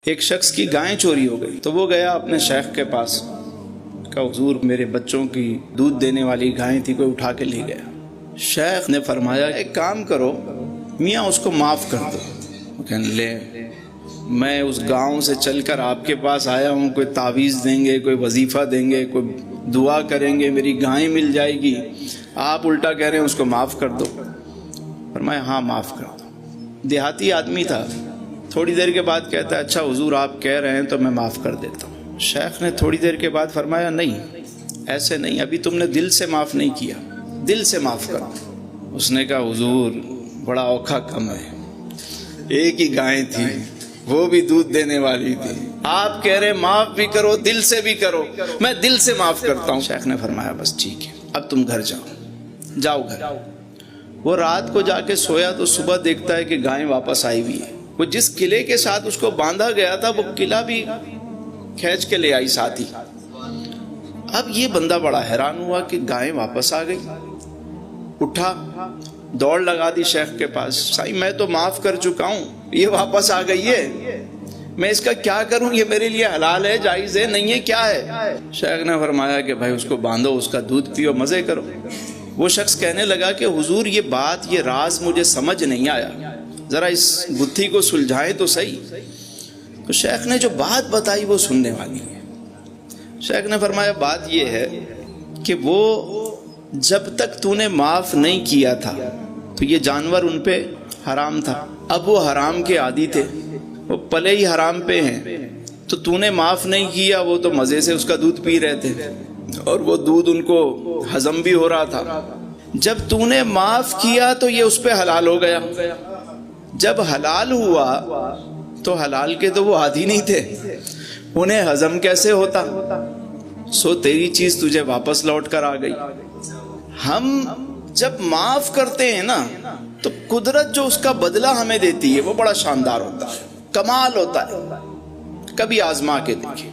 ایک شخص کی گائیں چوری ہو گئی تو وہ گیا اپنے شیخ کے پاس، کہا حضور میرے بچوں کی دودھ دینے والی گائیں تھی، کوئی اٹھا کے لے گیا۔ شیخ نے فرمایا ایک کام کرو میاں اس کو معاف کر دو۔ وہ کہنے لے میں اس گاؤں سے چل کر آپ کے پاس آیا ہوں، کوئی تعویذ دیں گے، کوئی وظیفہ دیں گے، کوئی دعا کریں گے، میری گائیں مل جائے گی، آپ الٹا کہہ رہے ہیں اس کو معاف کر دو۔ فرمایا ہاں معاف کر دو۔ دیہاتی آدمی تھا، تھوڑی دیر کے بعد کہتا ہے اچھا حضور آپ کہہ رہے ہیں تو میں معاف کر دیتا ہوں۔ شیخ نے تھوڑی دیر کے بعد فرمایا نہیں ایسے نہیں، ابھی تم نے دل سے معاف نہیں کیا، دل سے معاف کرو۔ اس نے کہا حضور بڑا اوکھا کم ہے، ایک ہی گائیں تھی، وہ بھی دودھ دینے والی تھی، آپ کہہ رہے معاف بھی کرو دل سے بھی کرو، میں دل سے معاف کرتا ہوں۔ شیخ نے فرمایا بس ٹھیک ہے اب تم گھر جاؤ گھر۔ وہ رات کو جا کے سویا تو صبح دیکھتا ہے کہ گائیں واپس آئی ہوئی ہے۔ وہ جس قلعے کے ساتھ اس کو باندھا گیا تھا وہ قلعہ بھی کھینچ کے لے آئی ساتھ ہی۔ اب یہ بندہ بڑا حیران ہوا کہ گائیں واپس آ گئی، اٹھا دوڑ لگا دی شیخ کے پاس، سائی میں تو معاف کر چکا ہوں، یہ واپس آ گئی ہے، میں اس کا کیا کروں، یہ میرے لیے حلال ہے جائز ہے نہیں ہے کیا ہے؟ شیخ نے فرمایا کہ بھائی اس کو باندھو، اس کا دودھ پیو، مزے کرو۔ وہ شخص کہنے لگا کہ حضور یہ بات یہ راز مجھے سمجھ نہیں آیا، ذرا اس گتھی کو سلجھائیں تو صحیح۔ تو شیخ نے جو بات بتائی وہ سننے والی ہے۔ شیخ نے فرمایا بات یہ ہے کہ وہ جب تک تو نے معاف نہیں کیا تھا تو یہ جانور ان پہ حرام تھا، اب وہ حرام کے عادی تھے، وہ پلے ہی حرام پہ ہیں، تو نے معاف نہیں کیا، وہ تو مزے سے اس کا دودھ پی رہے تھے اور وہ دودھ ان کو ہضم بھی ہو رہا تھا۔ جب تو نے معاف کیا تو یہ اس پہ حلال ہو گیا، جب حلال ہوا تو حلال کے تو وہ عادی نہیں تھے، انہیں ہضم کیسے ہوتا؟ سو تیری چیز تجھے واپس لوٹ کر آ گئی۔ ہم جب معاف کرتے ہیں نا تو قدرت جو اس کا بدلہ ہمیں دیتی ہے وہ بڑا شاندار ہوتا ہے، کمال ہوتا ہے۔ کبھی آزما کے دیکھیں،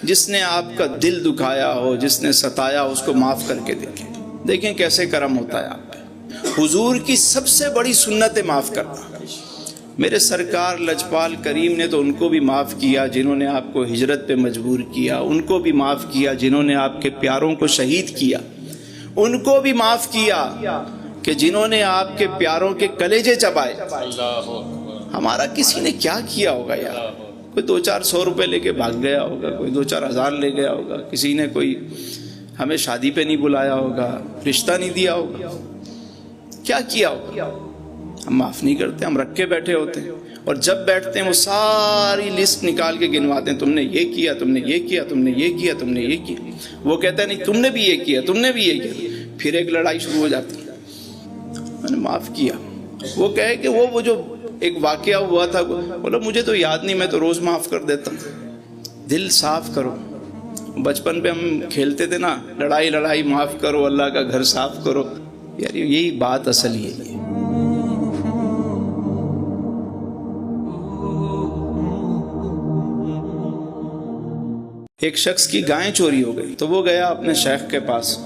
جس نے آپ کا دل دکھایا ہو، جس نے ستایا اس کو معاف کر کے دیکھیں کیسے کرم ہوتا ہے آپ پہ۔ حضور کی سب سے بڑی سنت ہے معاف کرنا۔ میرے سرکار لجپال کریم نے تو ان کو بھی معاف کیا جنہوں نے آپ کو ہجرت پہ مجبور کیا، ان کو بھی معاف کیا جنہوں نے آپ کے پیاروں کو شہید کیا، ان کو بھی معاف کیا کہ جنہوں نے آپ کے پیاروں کے کلیجے چبائے۔ ہمارا کسی نے کیا کیا ہوگا یار؟ کوئی 200-400 روپے لے کے بھاگ گیا ہوگا، کوئی 2-4 ہزار لے گیا ہوگا، کسی نے کوئی ہمیں شادی پہ نہیں بلایا ہوگا، رشتہ نہیں دیا ہوگا، کیا کیا ہوگا؟ ہم معاف نہیں کرتے، ہم رکھ کے بیٹھے ہوتے ہیں، اور جب بیٹھتے ہیں وہ ساری لسٹ نکال کے گنواتے ہیں، تم نے یہ کیا، تم نے یہ کیا، تم نے یہ کیا، تم نے یہ کیا۔ وہ کہتا ہے نہیں تم نے بھی یہ کیا، تم نے بھی یہ کیا، پھر ایک لڑائی شروع ہو جاتی ہے۔ میں نے معاف کیا۔ وہ کہے کہ وہ جو ایک واقعہ ہوا تھا، بولو مجھے تو یاد نہیں، میں تو روز معاف کر دیتا ہوں۔ دل صاف کرو۔ بچپن پہ ہم کھیلتے تھے نا، لڑائی معاف کرو، اللہ کا گھر صاف کرو، یار یہی بات اصل ہی ہے۔ ایک شخص کی گائیں چوری ہو گئی تو وہ گیا اپنے شیخ کے پاس،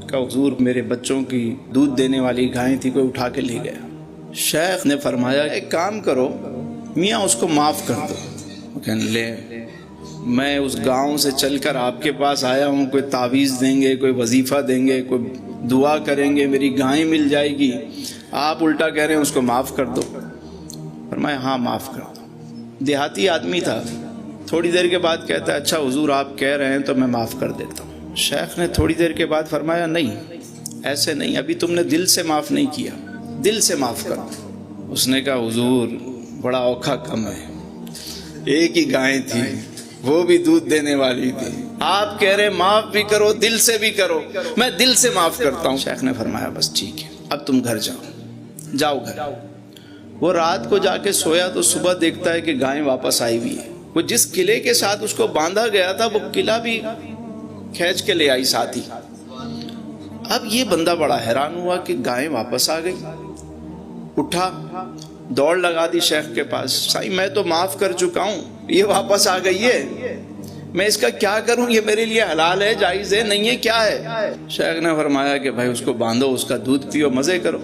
کہا حضور میرے بچوں کی دودھ دینے والی گائیں تھی، کوئی اٹھا کے لے گیا۔ شیخ نے فرمایا ایک کام کرو میاں اس کو معاف کر دو۔ وہ کہنے لے میں اس گاؤں سے چل کر آپ کے پاس آیا ہوں، کوئی تعویذ دیں گے، کوئی وظیفہ دیں گے، کوئی دعا کریں گے، میری گائیں مل جائے گی، آپ الٹا کہہ رہے ہیں اس کو معاف کر دو۔ فرمایا ہاں معاف کر دو۔ دیہاتی آدمی تھا، تھوڑی دیر کے بعد کہتا ہے اچھا حضور آپ کہہ رہے ہیں تو میں معاف کر دیتا ہوں۔ شیخ نے تھوڑی دیر کے بعد فرمایا نہیں ایسے نہیں، ابھی تم نے دل سے معاف نہیں کیا، دل سے معاف کرو۔ اس نے کہا حضور بڑا اوکھا کم ہے، ایک ہی گائیں تھی، وہ بھی دودھ دینے والی تھی، آپ کہہ رہے معاف بھی کرو دل سے بھی کرو، میں دل سے معاف کرتا ہوں۔ شیخ نے فرمایا بس ٹھیک ہے اب تم گھر جاؤ گھر۔ وہ رات کو جا کے سویا تو صبح دیکھتا ہے کہ گائیں واپس آئی ہوئی ہے۔ وہ جس قلعے کے ساتھ اس کو باندھا گیا تھا وہ قلعہ بھی کھینچ کے لے آئی ساتھ ہی۔ اب یہ بندہ بڑا حیران ہوا کہ گائیں واپس آ گئی، اٹھا دوڑ لگا دی شیخ کے پاس، سائی میں تو معاف کر چکا ہوں، یہ واپس آ گئی ہے، میں اس کا کیا کروں، یہ میرے لیے حلال ہے جائز ہے نہیں ہے کیا ہے؟ شیخ نے فرمایا کہ بھائی اس کو باندھو، اس کا دودھ پیو، مزے کرو۔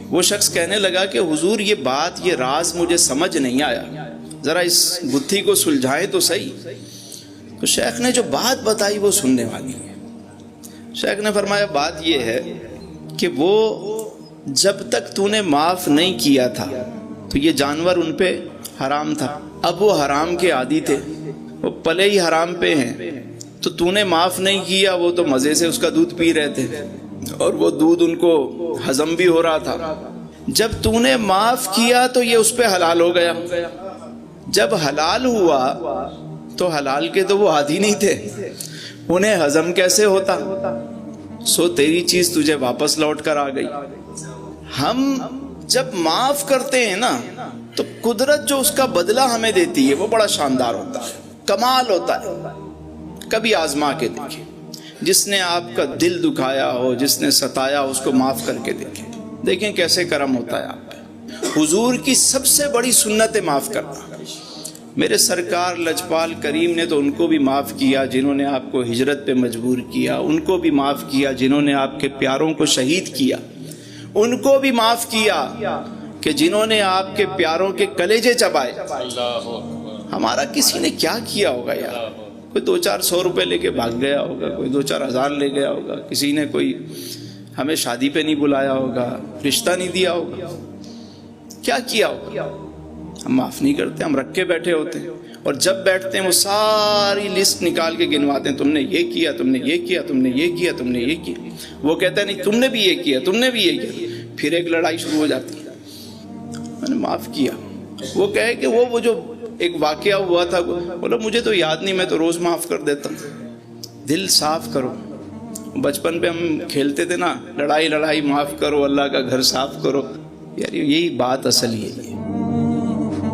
وہ شخص کہنے لگا کہ حضور یہ بات یہ راز مجھے سمجھ نہیں آیا، ذرا اس گتھی کو سلجھائے تو صحیح. تو شیخ نے جو بات بتائی وہ سننے والی ہے. شیخ نے فرمایا بات یہ ہے کہ وہ جب تک تو نے معاف نہیں کیا تھا تو یہ جانور ان پہ حرام تھا. اب وہ حرام کے عادی تھے, وہ پلے ہی حرام پہ ہیں. تو نے معاف نہیں کیا, وہ تو مزے سے اس کا دودھ پی رہے تھے اور وہ دودھ ان کو ہضم بھی ہو رہا تھا. جب تو نے معاف کیا تو یہ اس پہ حلال ہو گیا. جب حلال ہوا تو حلال کے تو وہ عادی نہیں تھے, انہیں ہضم کیسے ہوتا؟ سو تیری چیز تجھے واپس لوٹ کر آ گئی. ہم جب معاف کرتے ہیں نا تو قدرت جو اس کا بدلہ ہمیں دیتی ہے وہ بڑا شاندار ہوتا ہے, کمال ہوتا ہے. کبھی آزما کے دیکھیں, جس نے آپ کا دل دکھایا ہو, جس نے ستایا اس کو معاف کر کے دیکھیں کیسے کرم ہوتا ہے آپ پہ. حضور کی سب سے بڑی سنت ہے معاف کرنا. میرے سرکار لجپال کریم نے تو ان کو بھی معاف کیا جنہوں نے آپ کو ہجرت پہ مجبور کیا, ان کو بھی معاف کیا جنہوں نے آپ کے پیاروں کو شہید کیا, ان کو بھی معاف کیا کہ جنہوں نے آپ کے پیاروں کے کلیجے چبائے. ہمارا کسی نے کیا کیا ہوگا یار؟ کوئی 200-400 روپے لے کے بھاگ گیا ہوگا, کوئی 2-4 ہزار لے گیا ہوگا, کسی نے کوئی ہمیں شادی پہ نہیں بلایا ہوگا, رشتہ نہیں دیا ہوگا, کیا کیا ہوگا؟ ہم معاف نہیں کرتے, ہم رکھ کے بیٹھے ہوتے ہیں. اور جب بیٹھتے ہیں وہ ساری لسٹ نکال کے گنواتے ہیں, تم نے یہ کیا, تم نے یہ کیا, تم نے یہ کیا, تم نے یہ کیا. وہ کہتا ہے نہیں تم نے بھی یہ کیا, تم نے بھی یہ کیا. پھر ایک لڑائی شروع ہو جاتی ہے, میں نے معاف کیا. وہ کہے کہ وہ جو ایک واقعہ ہوا تھا, بولو مجھے تو یاد نہیں, میں تو روز معاف کر دیتا ہوں. دل صاف کرو. بچپن پہ ہم کھیلتے تھے نا, لڑائی معاف کرو, اللہ کا گھر صاف کرو. یار یہی بات اصل ہی ہے.